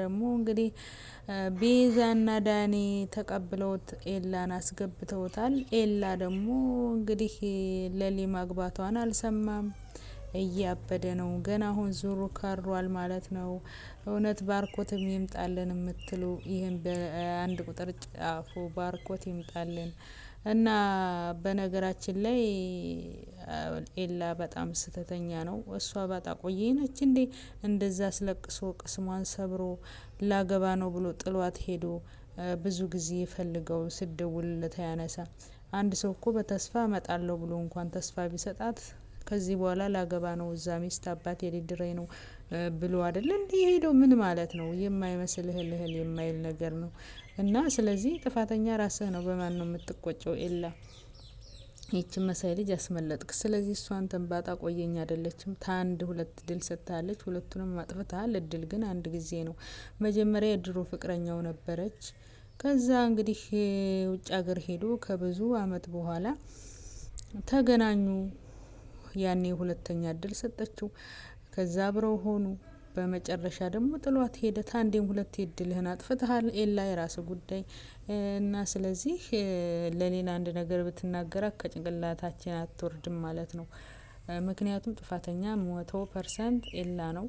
ደግሞ እንግዲህ ቤዛና ዳኒ ተቀብለውት ኤላን አስገብተውታል። ኤላ ደግሞ እንግዲህ ለሊ ማግባቷን አልሰማም፣ እያበደ ነው። ገና አሁን ዙሩ ከሯል ማለት ነው። እውነት ባርኮትም ይምጣልን የምትሉ ይህን በአንድ ቁጥር ጻፉ። ባርኮት ይምጣልን። እና በነገራችን ላይ ኤላ በጣም ስተተኛ ነው። እሷ ባጣ ቆየነች እንዴ እንደዛ አስለቅሶ ቅስሟን ሰብሮ ላገባ ነው ብሎ ጥሏት ሄዶ ብዙ ጊዜ ፈልገው ስደውልለት ያነሳ። አንድ ሰው እኮ በተስፋ እመጣለሁ ብሎ እንኳን ተስፋ ቢሰጣት ከዚህ በኋላ ላገባ ነው እዛ ሚስት አባት የሊድረኝ ነው ብሎ አይደል እንዴ ሄደው ምን ማለት ነው? የማይመስል እህል የማይል ነገር ነው። እና ስለዚህ ጥፋተኛ ራስህ ነው። በማን ነው የምትቆጨው? ኤላ ይችን መሳይ ልጅ ያስመለጥክ። ስለዚህ እሷን ተንባጣ ቆየኝ አይደለችም። ታንድ ሁለት ድል ሰጥታለች፣ ሁለቱንም አጥፍተሃል። እድል ግን አንድ ጊዜ ነው። መጀመሪያ የድሮ ፍቅረኛው ነበረች። ከዛ እንግዲህ ውጭ ሀገር ሄዶ ከብዙ አመት በኋላ ተገናኙ። ያኔ ሁለተኛ እድል ሰጠችው። ከዛ አብረው ሆኑ። በመጨረሻ ደግሞ ጥሏት ሄደ። ታንዴም ሁለት እድልህን አጥፍተሃል ኤላ፣ የራስ ጉዳይ እና ስለዚህ ለሌላ አንድ ነገር ብትናገራት ከጭንቅላታችን አትወርድም ማለት ነው። ምክንያቱም ጥፋተኛ 100% ኤላ ነው።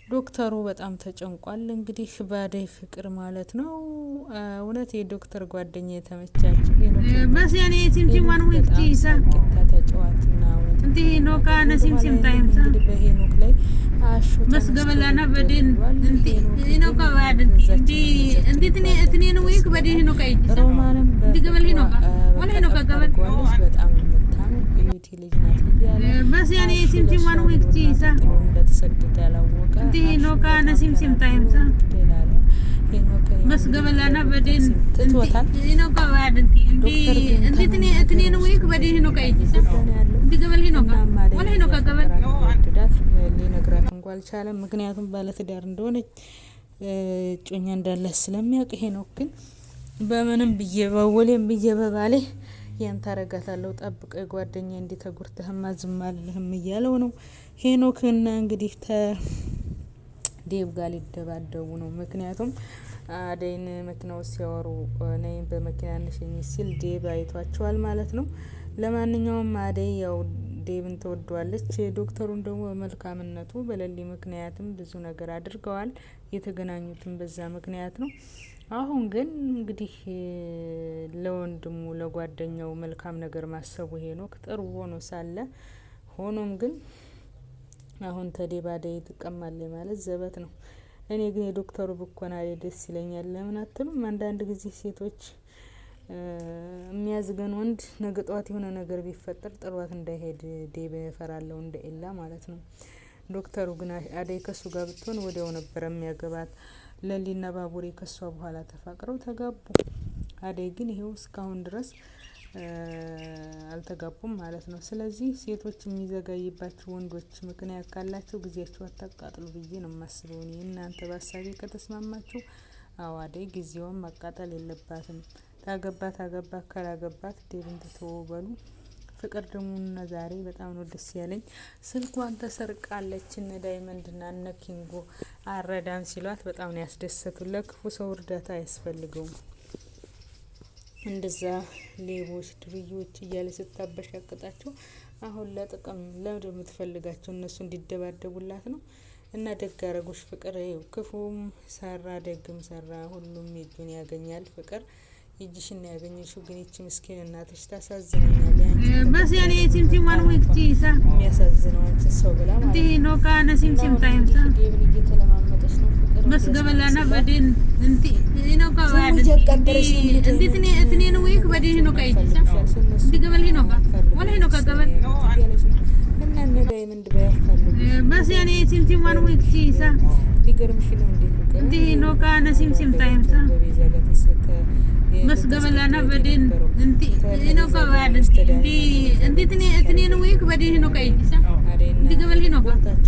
ዶክተሩ በጣም ተጨንቋል። እንግዲህ ባደይ ፍቅር ማለት ነው። እውነት የዶክተር ጓደኛ የተመቻቸው በሲያኔ ሲምሲም ማን ወጥቲ ይሳ ተጫዋትና እውነት እንዴ ነው ካነ ሲምሲም ታይምሳ እንግዲህ በሄኖክ ላይ አሹ መስገበላና በዲን እንዴ ነው ካባድ እንዴ እንዴት እኔ ነው ወይ ከበዲ ነው ካይ ሮማንም በገበል ነው ወላ ነው ከገበል በጣም የምታምር ቢዩቲ ልጅ ናት ይያለ በሲያኔ ሲምሲም ማን ወጥቲ ይሳ እንደተሰደደ ያላወቀ እንዴ ነው ካነ ሲምሲም ታይምሳ መስገበላና በዲን ትቶታል። ነው ካባድ እንዴ እንዴት እኔ ነው ወይ ከበዲ ነው ካይ ቢገበል ነው ወላ ነው ከገበል ዳት ሊነግራት እንኳን አልቻለም። ምክንያቱም ባለትዳር እንደሆነች ጮኛ እንዳለ ስለሚያውቅ ሄኖክ ግን በምንም ብዬ በወሌም ብዬ በባሌ ያን ታረጋታለሁ ጠብቀ ጓደኛ እንዲ ተጉርተህማ ዝም አልልህም እያለው ነው ሄኖክና እንግዲህ ዴብ ጋር ሊደባደቡ ነው። ምክንያቱም አደይን መኪናው ሲያወሩ ነይ በመኪና ነሽኝ ሲል ዴብ አይቷቸዋል ማለት ነው። ለማንኛውም አደይ ያው ዴብን ተወዷለች። ዶክተሩን ደግሞ በመልካምነቱ በለሊ ምክንያትም ብዙ ነገር አድርገዋል። የተገናኙትም በዛ ምክንያት ነው። አሁን ግን እንግዲህ ለወንድሙ ለጓደኛው መልካም ነገር ማሰቡ ሄኖክ ጥሩ ሆኖ ሳለ ሆኖም ግን አሁን ተዴብ አደይ ትቀማለች ማለት ዘበት ነው። እኔ ግን የዶክተሩ ብኮና ደስ ይለኛል። ለምን አትሉም? አንዳንድ ጊዜ ሴቶች የሚያዝገን ወንድ ነገ ጧት የሆነ ነገር ቢፈጠር ጥሯት እንዳይሄድ ዴብ ፈራለው እንደ ኤላ ማለት ነው። ዶክተሩ ግን አደይ ከሱ ጋር ብትሆን ወዲያው ነበር የሚያገባት። ለሊና ባቡሬ ከሷ በኋላ ተፋቅረው ተጋቡ። አደይ ግን ይሄው እስካሁን ድረስ አልተጋቡም ማለት ነው። ስለዚህ ሴቶች የሚዘጋይባቸው ወንዶች ምክንያት ካላቸው ጊዜያቸው አታቃጥሉ ብዬ ነው የማስበው እኔ። እናንተ በሀሳቤ ከተስማማችሁ አዎ አደይ ጊዜውን ማቃጠል የለባትም። ታገባት ካላገባት ዴብን ተወበሉ። ፍቅር ደግሞ እና ዛሬ በጣም ነው ደስ ያለኝ። ስልኳን ተሰርቃለች እነ ዳይመንድና እነ ኪንጎ አረዳን ሲሏት በጣም ነው ያስደሰቱት። ለክፉ ሰው እርዳታ አያስፈልገውም። እንደዛ ሌቦች ድርዮች እያለ ስታበሻቅጣቸው አሁን ለጥቅም ለምንድን የምትፈልጋቸው እነሱ እንዲደባደቡላት ነው። እና ደግ አረጎሽ ፍቅር ይኸው ክፉም ሰራ ደግም ሰራ ሁሉም እጁን ያገኛል። ፍቅር ይጅሽን ያገኘሽው ግን ይቺ ምስኪን እናትሽ ታሳዝነኛለች። በሲያኔ ሲምሲም ማን ወጥቲ ይሳ የሚያሳዝነው አንቺ ሰው ብላ ማለት እንዴ ነው ካነ ሲምሲም ታይምሳ ዴብን እየተለማመጠች ነው ፍቅር መስገበላና በዲን እንዴ ነው ካባድ እንዴት እኔ ነው ወይ ከበዲ ነው ካይ ቢገበል ነው ወላ ነው ከገበል እና እነ ዳይመንድ ባያፈልጉ በሲያኔ ሲምሲም ማን ወጥቲ ይሳ ሊገርምሽ ነው እንዴ ነው ካነ ሲምሲም ታይምሳ መስገበላና በዲን እንዴ ነው ካባድ እንዴት እኔ ነው ወይ ከበዲ ነው ካይ ቢገበል ነው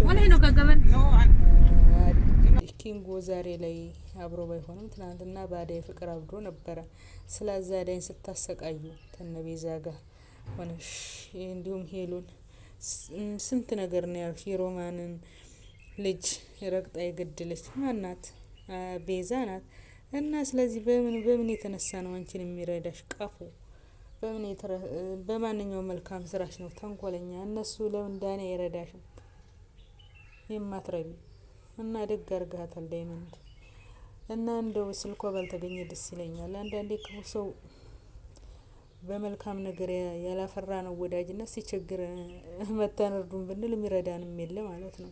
ወላ ነው ከገበል ኪንጎ ዛሬ ላይ አብሮ ባይሆንም ትናንትና በአደይ ፍቅር አብዶ ነበረ። ስለዛ አደይን ስታሰቃዩ ተነቤዛ ጋር ሆነሽ እንዲሁም ሄሉን ስንት ነገር ነው ያልሽ። የሮማንን ልጅ ረግጣ የገደለች ማናት? ቤዛ ናት። እና ስለዚህ በምን የተነሳ ነው አንቺን የሚረዳሽ ቀፎ? በማንኛውም መልካም ስራሽ ነው ተንኮለኛ። እነሱ ለምን ዳኒ አይረዳሽም? የማትረቢ እና ደግ አርጋታል ዳይመንድ። እና እንደው ስልኳ ባልተገኘ ደስ ይለኛል። አንዳንዴ ክፉ ሰው በመልካም ነገር ያላፈራ ነው ወዳጅነት ሲቸግር መተንርዱን ብንል የሚረዳንም የለ ማለት ነው።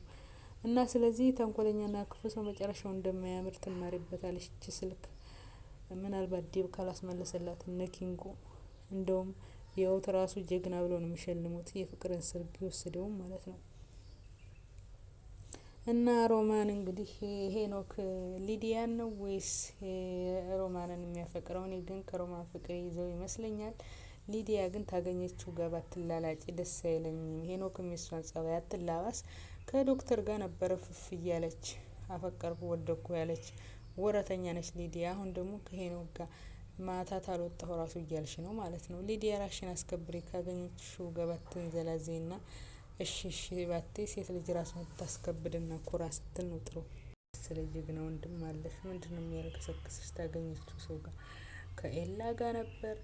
እና ስለዚህ ተንኮለኛና ክፉ ሰው መጨረሻው እንደማያምር ትማሪበታለሽ። እቺ ስልክ ምናልባት ዴብ ካላስመለሰላት ነኪንጎ እንደውም የውት ራሱ ጀግና ብሎ ነው የሚሸልሙት የፍቅርን ስልክ ይወስደውም ማለት ነው። እና ሮማን እንግዲህ ሄኖክ ሊዲያን ነው ወይስ ሮማንን የሚያፈቅረው? እኔ ግን ከሮማን ፍቅር ይዘው ይመስለኛል። ሊዲያ ግን ታገኘችው ጋር ባትላላጭ ደስ አይለኝም። ሄኖክም የሷን ጸባይ አትላባስ። ከዶክተር ጋር ነበረ ፍፍ እያለች አፈቀርኩ ወደኩ ያለች ወረተኛ ነች ሊዲያ። አሁን ደግሞ ከሄኖክ ጋር ማታት አልወጣሁ ራሱ እያልሽ ነው ማለት ነው። ሊዲያ ራሽን አስከብሪ። ካገኘችው ጋር ባትንዘላዘይና እሺ ባቴ ሴት ልጅ ራሷን ታስከብድና ኩራ ስትል ነው ጥሩ። ስለ ጀግና ወንድም አለሽ። ምንድነው የሚያልከሰክስሽ? ታገኘችው ሰው ጋር ከኤላ ጋር ነበር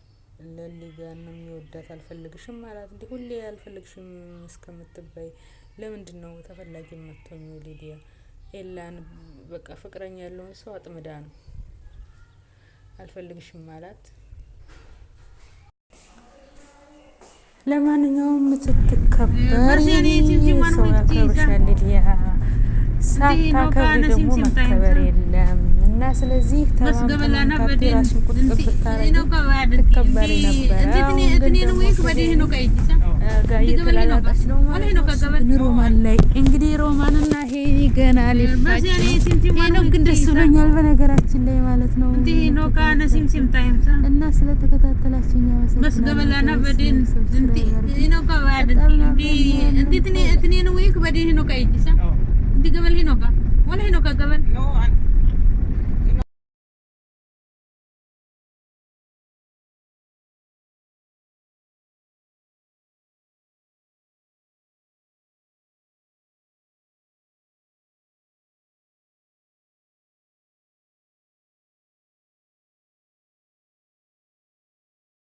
ለሊ ጋር ነው የሚወዳት። አልፈልግሽም ማለት እንዴ? ሁሌ አልፈልግሽም እስከምትባይ ለምንድነው ተፈላጊ የምትሆኚው? ሊዲያ ኤላን በቃ ፍቅረኛ ያለውን ሰው አጥምዳ ነው አልፈልግሽም ማለት። ለማንኛውም ስትከበር ሰው ያከብርሻል ሊዲያ። ሳታከብሪ ደግሞ መከበር የለም። እና ስለዚህ ተማምተናካቴ ራሽን ቁጥጥር ብታረጊ ትከበሪ ነበረ። ጋር እየተላላጣች ነው ማለት ነው ሮማን ላይ። እንግዲህ ሮማንና ሄኒ ገና ሊፋጭ ነው። ግን ደስ ብሎኛል በነገራችን ላይ ማለት ነው። እና ስለተከታተላችሁኝ አመሰግናለሁ።